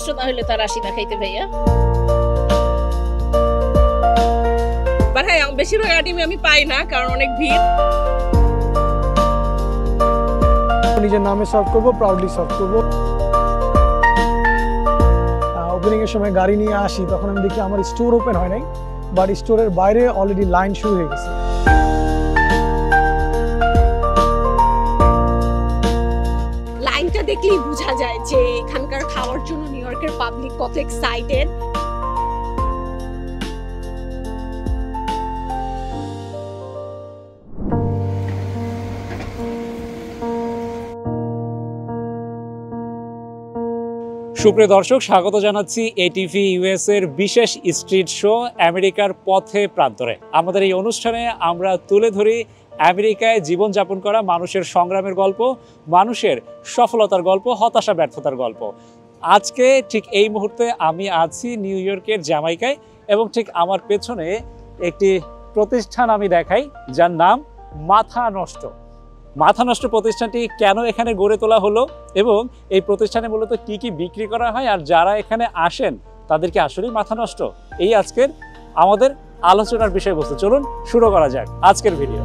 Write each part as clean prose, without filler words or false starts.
নষ্ট না হইলে তার আসি না খাইতে ভাইয়া। বাট হ্যাঁ, বেশিরভাগ আইটেম আমি পাই না কারণ অনেক ভিড়। নিজের নামে সার্ভ করবো, প্রাউডলি সার্ভ করবো। ওপেনিং এর সময় গাড়ি নিয়ে আসি, তখন আমি দেখি আমার স্টোর ওপেন হয় নাই, বাট স্টোরের বাইরে অলরেডি লাইন শুরু হয়ে গেছে। লাইনটা দেখলেই বোঝা যায় যে এখানকার খাওয়ার জন্য নিউ ইয়র্কের পাবলিক কত এক্সাইটেড। সুপ্রিয় দর্শক, স্বাগত জানাচ্ছি এটিভি ইউএস এর বিশেষ স্ট্রিট শো আমেরিকার পথে প্রান্তরে। আমাদের এই অনুষ্ঠানে আমরা তুলে ধরি আমেরিকায় জীবনযাপন করা মানুষের সংগ্রামের গল্প, মানুষের সফলতার গল্প, হতাশা ব্যর্থতার গল্প। আজকে ঠিক এই মুহূর্তে আমি আছি নিউ ইয়র্কের জ্যামাইকায় এবং ঠিক আমার পেছনে একটি প্রতিষ্ঠান আমি দেখাই যার নাম মাথা নষ্ট। মাথা নষ্ট প্রতিষ্ঠানটি কেন এখানে গড়ে তোলা হলো এবং এই প্রতিষ্ঠানে মূলত কি কি বিক্রি করা হয় আর যারা এখানে আসেন তাদেরকে আসলেই মাথা নষ্ট, এই আজকের আমাদের আলোচনার বিষয়বস্তু। চলুন শুরু করা যাক আজকের ভিডিও।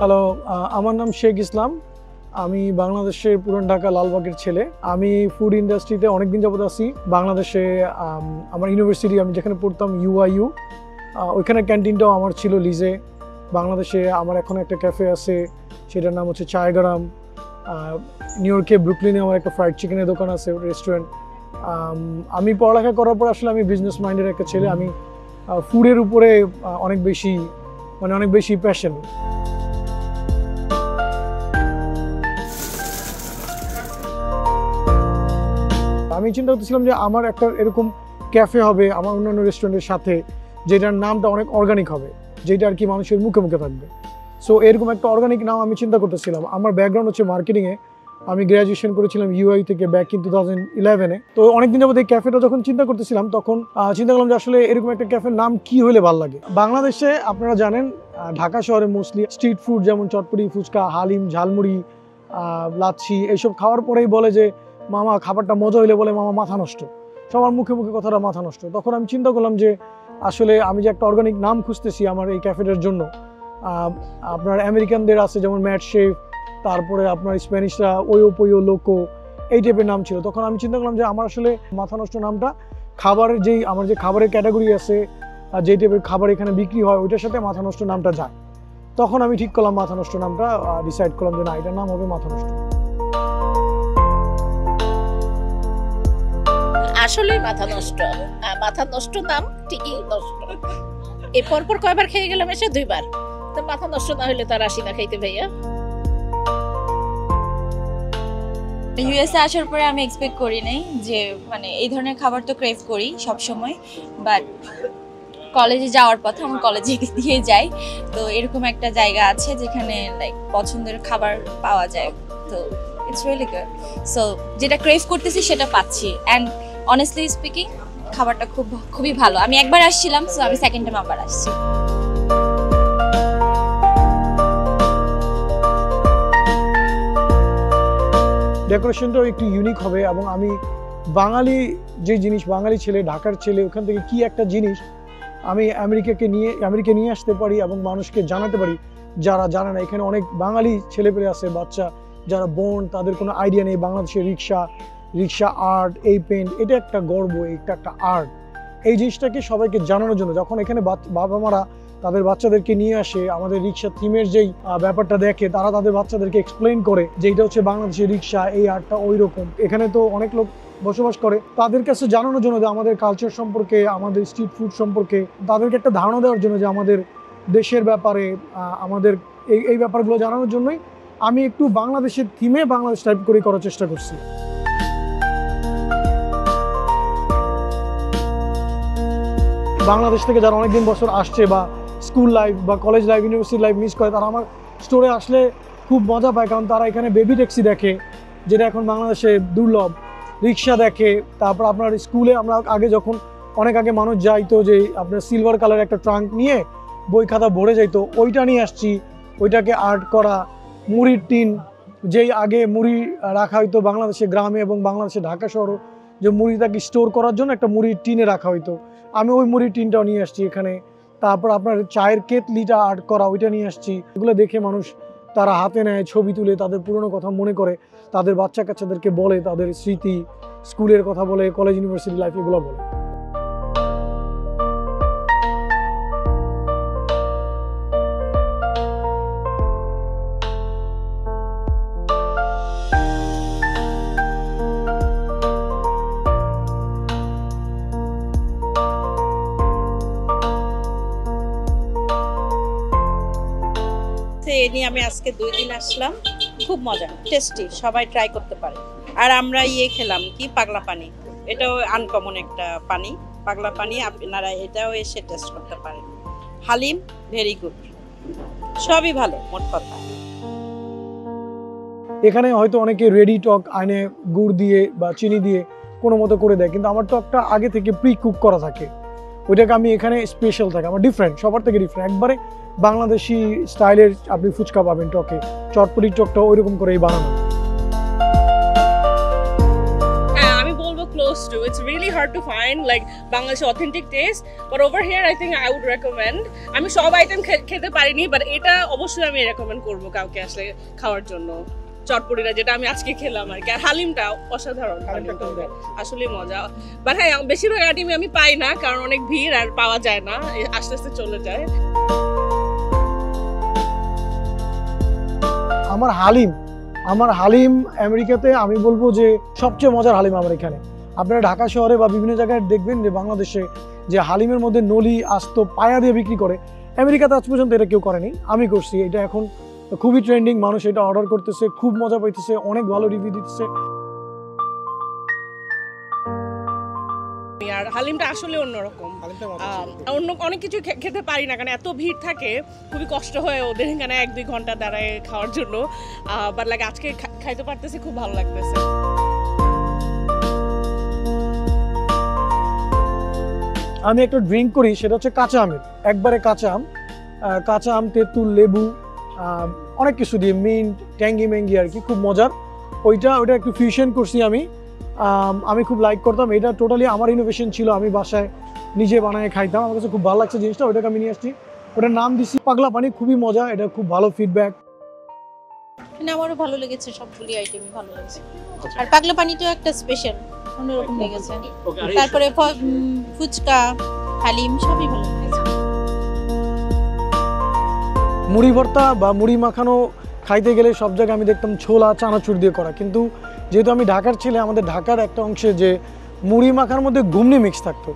হ্যালো, আমার নাম শেখ ইসলাম। আমি বাংলাদেশের পুরান ঢাকা লালবাগের ছেলে। আমি ফুড ইন্ডাস্ট্রিতে অনেকদিন যাবত আছি। বাংলাদেশে আমার ইউনিভার্সিটি, আমি যেখানে পড়তাম UIU, ওইখানের ক্যান্টিনটাও আমার ছিল লিজে। বাংলাদেশে আমার এখন একটা ক্যাফে আছে, সেটার নাম হচ্ছে চায়গারাম। নিউ ইয়র্কে ব্রুকলিনে আমার একটা ফ্রাইড চিকেনের দোকান আছে, রেস্টুরেন্ট। আমি পড়ালেখা করার পর আসলে আমি বিজনেস মাইন্ডের একটা ছেলে। আমি ফুডের উপরে অনেক বেশি প্যাশন। আমি চিন্তা করতেছিলাম যে আমার একটা এরকম ক্যাফে হবে আমার অন্যান্য রেস্টুরেন্টের সাথে, যেটার নামটা অনেক অর্গানিক হবে, যেটা আর কি মানুষের মুখে মুখে থাকবে। সো এরকম একটা অর্গানিক নাম আমি চিন্তা করতেছিলাম। আমার ব্যাকগ্রাউন্ড হচ্ছে মার্কেটিংয়ে। আমি গ্র্যাজুয়েশন করেছিলাম UIU থেকে ব্যাক ইন 2011-এ। তো অনেকদিন যাবত এই ক্যাফেটা যখন চিন্তা করতেছিলাম, তখন চিন্তা করলাম যে আসলে এরকম একটা ক্যাফের নাম কি হলে ভালো লাগে। বাংলাদেশে আপনারা জানেন ঢাকা শহরে মোস্টলি স্ট্রিট ফুড যেমন চটপটি, ফুচকা, হালিম, ঝালমুড়ি, লাচ্ছি এইসব খাওয়ার পরেই বলে যে মামা খাবারটা মজা হইলে বলে মামা মাথা নষ্ট। সবার মুখে মুখে কথাটা মাথা নষ্ট। তখন আমি চিন্তা করলাম যে আসলে আমি যে একটা অর্গানিক নাম খুঁজতেছি আমার এই ক্যাফেটার জন্য। আপনার আমেরিকানদের আছে যেমন ম্যাট শেফ, তারপরে আপনার স্প্যানিশরা ওয়ো পোয়ো লোকো, এই টাইপের নাম ছিল। তখন আমি চিন্তা করলাম যে আমার আসলে মাথা নষ্ট নামটা খাবারের আমার যে খাবারের ক্যাটাগরি আছে, যেই টাইপের খাবার এখানে বিক্রি হয় ওইটার সাথে মাথা নষ্ট নামটা যায়। তখন আমি ঠিক করলাম মাথা নষ্ট নামটা, ডিসাইড করলাম যে না, এটার নাম হবে মাথা নষ্ট। আসলে মাথা নষ্ট নাম ঠিকই নষ্ট। এই পরপর কয়বার খেয়ে গেলাম, এসে 2বার। তো মাথা নষ্ট না হইলে তার আসি না খাইতে ভাইয়া। ইউএসএ আসার পরে আমি এক্সপেক্ট করি নাই যে মানে এই ধরনের খাবার তো ক্রেভ করি সব সময়, বাট কলেজে যাওয়ার পথে আমার কলেজে দিয়ে যাই, তো এরকম একটা জায়গা আছে যেখানে লাইক পছন্দের খাবার পাওয়া যায়। তো ইটস রিয়েলি গুড। সো যেটা ক্রেভ করতেছি সেটা পাচ্ছি, অ্যান্ড অনেস্টলি স্পিকিং খাবারটা খুবই ভালো। আমি একবার আসছিলাম, সো আমি সেকেন্ড টাইম আবার আসছি। ডেকোরেশনটাও একটু ইউনিক হবে এবং আমি বাঙালি বাঙালি ছেলে, ঢাকার ছেলে, ওখান থেকে কি একটা জিনিস আমি আমেরিকা নিয়ে আসতে পারি এবং মানুষকে জানাতে পারি যারা জানে না। এখানে অনেক বাঙালি ছেলেপেলে আছে, বাচ্চা যারা তাদের কোনো আইডিয়া নেই। বাংলাদেশের রিক্সা আর্ট, এই পেন্ট, এটা একটা গর্ব, এটা একটা আর্ট। এই জিনিসটাকে সবাইকে জানানোর জন্য যখন এখানে বাবা মারা তাদের বাচ্চাদেরকে নিয়ে আসে, আমাদের রিক্সা থিমের যেই ব্যাপারটা দেখে, তারা তাদের বাচ্চাদেরকে এক্সপ্লেইন করে যে এটা হচ্ছে বাংলাদেশের রিক্সা, এই আর্টটা ওই রকম। এখানে তো অনেক লোক বসবাস করে, তাদের কাছে জানানোর জন্য যে আমাদের কালচার সম্পর্কে, আমাদের স্ট্রিট ফুড সম্পর্কে তাদেরকে একটা ধারণা দেওয়ার জন্য যে আমাদের দেশের ব্যাপারে, আমাদের এই ব্যাপারগুলো জানানোর জন্যই আমি একটু বাংলাদেশের থিমে বাংলাদেশ টাইপ করে করার চেষ্টা করছি। বাংলাদেশ থেকে যারা অনেকদিন বছর আসছে বা স্কুল লাইফ বা college life university life miss করে, তারা আমার স্টোরে আসলে খুব মজা পায়, কারণ তারা এখানে বেবি ট্যাক্সি দেখে, যেটা এখন বাংলাদেশে দুর্লভ, রিক্সা দেখে। তারপর আপনার স্কুলে আমরা আগে যখন অনেক আগে মানুষ যাইতো যে আপনার সিলভার কালার একটা ট্রাঙ্ক নিয়ে বই খাতা ভরে যাইতো, ওইটা নিয়ে আসছি, ওইটাকে আর্ট করা। মুড়ির টিন, যেই আগে মুড়ি রাখা হইতো বাংলাদেশে গ্রামে এবং বাংলাদেশে ঢাকা শহরে, যে মুড়িটাকে স্টোর করার জন্য একটা মুড়ির টিনে রাখা হইতো, আমি ওই মুড়ির টিনটাও নিয়ে আসছি এখানে। তারপর আপনার চায়ের কেতলিটা আর্ট করা, ওইটা নিয়ে আসছি। এগুলো দেখে মানুষ তারা হাতে নেয়, ছবি তুলে, তাদের পুরনো কথা মনে করে, তাদের বাচ্চা কাচ্চাদেরকে বলে, তাদের স্মৃতি, স্কুলের কথা বলে, কলেজ ইউনিভার্সিটি লাইফ এগুলো বলে। এ নিয়ে আমি আজকে 2 দিন আসলাম, খুব মজা, টেস্টি, সবাই ট্রাই করতে পারে। আর আমরা খেলাম কি পাগলা পানি, এটাও আনকমন একটা পানি, পাগলা পানি, আপনারা এটাও এসে টেস্ট করতে পারেন। হালিম ভেরি গুড, সবই ভালো মোট কথা। এখানে হয়তো অনেকে রেডি টক আনে গুড় দিয়ে বা চিনি দিয়ে কোনো মতো করে দেয়, কিন্তু আমার টকটা আগে থেকে প্রি কুক করা থাকে, ওইটাকে আমি এখানে স্পেশাল থাকে, আমার ডিফারেন্ট, সবার থেকে ডিফারেন্ট, একবারে বাংলাদেশি স্টাইলের আপনি ফুচকা পাবেন টকে, চটপটির টকটা ওইরকম করেই বানানো। আমি বলবো close to, it's really hard to find like Bangladeshi authentic taste, but over here I think I would recommend. আমি সব আইটেম খেতে পারিনি, বাট এটা অবশ্যই আমি রেকমেন্ড করবো কাউকে আসলে খাওয়ার জন্য। চটপটিটা যেটা আমি আজকে খেলাম আর কি, আর হালিমটা অসাধারণ, আসলে মজা। বাট হ্যাঁ, বেশিরভাগ আইটেম আমি পাই না, কারণ অনেক ভিড় আর পাওয়া যায় না, আস্তে আস্তে চলে যায়। আমার হালিম আমেরিকাতে আমি বলবো যে সবচেয়ে মজার হালিম আমার এখানে। আপনারা ঢাকা শহরে বা বিভিন্ন জায়গায় দেখবেন যে বাংলাদেশে যে হালিমের মধ্যে নলি আস্ত পায়া দিয়ে বিক্রি করে, আমেরিকাতে আজ পর্যন্ত এটা কেউ করেনি, আমি করছি। এটা এখন খুবই ট্রেন্ডিং, মানুষ এটা অর্ডার করতেছে, খুব মজা পাইতেছে, অনেক ভালো রিভিউ দিতেছে। আর হালিমটা আসলে অন্যরকম, অন্য অনেক কিছু খেতে পারি না, কারণ এত ভিড় থাকে, খুবই কষ্ট হয় ওদের এখানে 1-2 ঘন্টা দাঁড়ায় খাওয়ার জন্য। বাট লাগে আজকে খাইতে পারতেছি, খুব ভালো লাগতেছে। আমি একটা ড্রিঙ্ক করি, সেটা হচ্ছে কাঁচা আমের, একবারে কাঁচা আম, তেঁতুল, লেবু, অনেক কিছু দিয়ে, মিন্ট, ট্যাঙ্গি ম্যাঙ্গি আর কি, খুব মজার। ওইটা একটু ফিউশন করছি আমি খুব লাইক করতাম। এটা টোটালি আমার ইনোভেশন ছিল, আমি বাসায় নিজে বানায় খাইতাম, আমার কাছে খুব ভালো লাগছে জিনিসটা, ওইটাকে আমি নিয়ে আসছি, ওটার নাম দিছি পাগলা পানি, খুবই মজা, এটা খুব ভালো ফিডব্যাক। আমারও ভালো লেগেছে, সবগুলি আইটেমই ভালো লেগেছে, আর পাগলা পানিটাও একটা স্পেশাল অন্যরকম লেগেছে। তারপরে ফুচকা, হালিম সবই ভালো লেগেছে। মুড়ি ভর্তা বা মুড়ি মাখানো খাইতে গেলে সব জায়গায় আমি দেখতাম ছোলা চানাচুর দিয়ে করা, কিন্তু যেহেতু আমি ঢাকার ছেলে, আমাদের ঢাকার একটা অংশে যে মুড়ি মাখার মধ্যে ঘুমনি মিক্স থাকতো,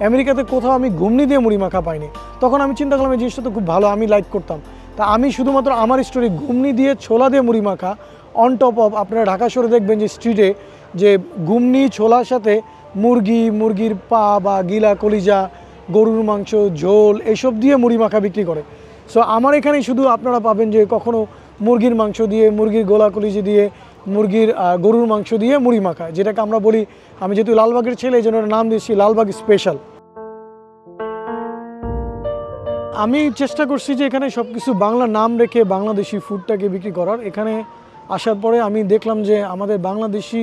আমেরিকাতে কোথাও আমি ঘুমনি দিয়ে মুড়ি মাখা পাইনি। তখন আমি চিন্তা করলাম এই জিনিসটা তো খুব ভালো, আমি লাইক করতাম। তা আমি শুধুমাত্র আমার স্টোরি ঘুমনি দিয়ে ছোলা দিয়ে মুড়ি মাখা, অন টপ অফ আপনারা ঢাকা শহরে দেখবেন যে স্ট্রিটে যে ঘুমনি ছোলার সাথে মুরগির পা বা গিলা, কলিজা, গরুর মাংস, ঝোল, এইসব দিয়ে মুড়ি মাখা বিক্রি করে। সো আমার এখানে শুধু আপনারা পাবেন যে কখনো মুরগির মাংস দিয়ে, মুরগির গোলা কলিজি দিয়ে, গরুর মাংস দিয়ে মুড়ি মাখা, যেটাকে আমরা বলি, আমি যেহেতু লালবাগের ছেলে এই জন্য নাম দিয়েছি লালবাগ স্পেশাল। আমি চেষ্টা করছি যে এখানে সব কিছু বাংলা নাম রেখে বাংলাদেশি ফুডটাকে বিক্রি করার। এখানে আসার পরে আমি দেখলাম যে আমাদের বাংলাদেশি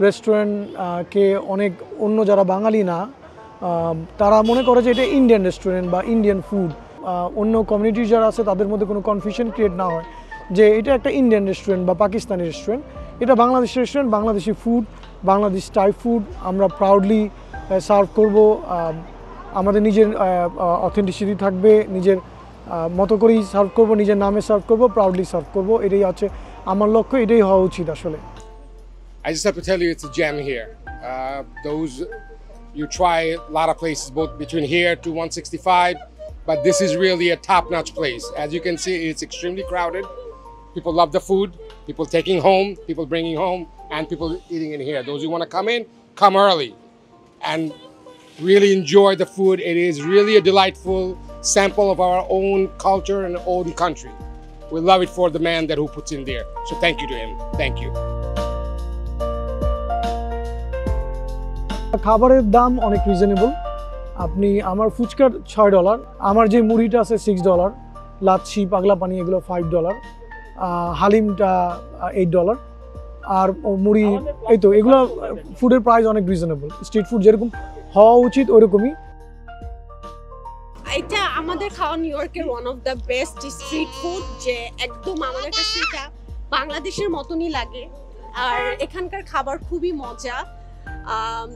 রেস্টুরেন্টকে অনেক অন্য যারা বাঙালি না, তারা মনে করে যে এটা ইন্ডিয়ান রেস্টুরেন্ট বা ইন্ডিয়ান ফুড। অন্য কমিউনিটি যারা আছে তাদের মধ্যে কোনো কনফিউশন ক্রিয়েট না হয় যে এটা একটা ইন্ডিয়ান রেস্টুরেন্ট বা পাকিস্তানি রেস্টুরেন্ট, এটা Bangladeshi restaurant, Bangladeshi food, Bangladesh type food আমরা প্রাউডলি সার্ভ করব। আমাদের নিজের অথেন্টিসিটি থাকবে, নিজের মতো করেই সার্ভ করব, নিজের নামে সার্ভ করব, প্রাউডলি সার্ভ করব, এটাই হচ্ছে আমার লক্ষ্য, এটাই হওয়া উচিত আসলে। I just have to tell you it's a gem here. You try a lot of places, both between here to 165 but this is really a top-notch place. As you can see, it's extremely crowded. People love the food, people taking home, people bringing home, and people eating in here. Those who want to come in, come early and really enjoy the food. It is really a delightful sample of our own culture and own country. We love it for the man that who puts in there. So thank you to him. Thank you. খাবারের দাম অনেক reasonable. আপনি আমার ফুচকার $6, আমার যে মুড়িটা আছে $6, লাচ্ছি পাগলা পানি এগুলো $5, হালিমটা $8, আর মুড়ি এই তো এগুলো ফুডের প্রাইস অনেক রিজনেবল। স্ট্রিট ফুড যেরকম হওয়া উচিত ওরকমই। এটা আমাদের খাওয়া নিউ ইয়র্কের one of the best street food, যে একদম আমাদের কাছে এটা বাংলাদেশের মতনই লাগে। আর এখানকার খাবার খুবই মজা।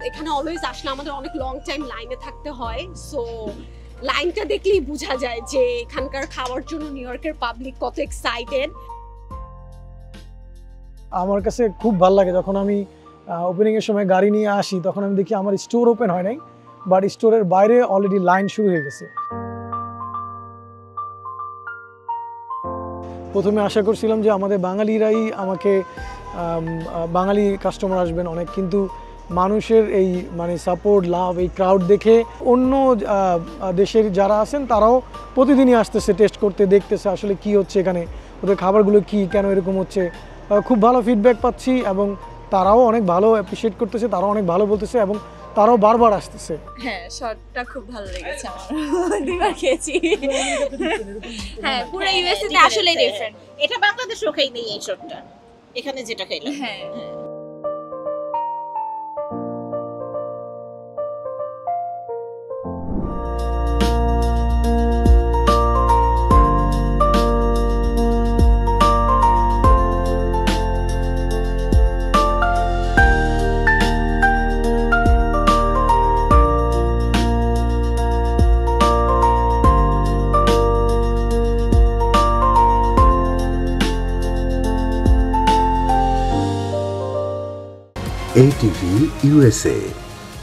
এখানে অলওয়েজ আসলে আমাদের অনেক লং টাইম লাইনে থাকতে হয়, সো লাইনটা দেখলেই বোঝা যায় যে এখানকার খাওয়ার জন্য নিউ ইয়র্কের পাবলিক কত এক্সাইটেড। আমার কাছে খুব ভালো লাগে যখন আমি ওপেনিংয়ের সময় গাড়ি নিয়ে আসি, তখন আমি দেখি আমার স্টোর ওপেন হয় নাই, বাট স্টোরের বাইরে অলরেডি লাইন শুরু হয়ে গেছে। প্রথমে আশা করছিলাম যে আমাদের বাঙালিরাই আমাকে বাঙালি কাস্টমার আসবেন অনেক, কিন্তু মানুষের এই মানে সাপোর্ট, লাভ, এই ক্রাউড দেখে অন্য দেশের যারা আছেন তারাও প্রতিদিনই আসতেছে টেস্ট করতে, দেখতেছে আসলে কি হচ্ছে এখানে, ওদের খাবারগুলো কি, কেন এরকম হচ্ছে। খুব ভালো ফিডব্যাক পাচ্ছি এবং তারাও অনেক ভালো অ্যাপ্রিশিয়েট করতেছে, তারাও অনেক ভালো বলতেছে এবং তারাও বারবার আসতেছে। হ্যাঁ, শর্টটা খুব ভালো লেগেছে আমার, দুইবার খেয়েছি। হ্যাঁ, পুরো ইউএসএ তে আসলে ডিফারেন্ট। এটা বাংলাদেশেও খাই নেই এই শটটা, এখানে যেটা খাইলাম। হ্যাঁ, ATV USA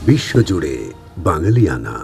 বিশ্বজুড়ে বাঙালিয়ানা।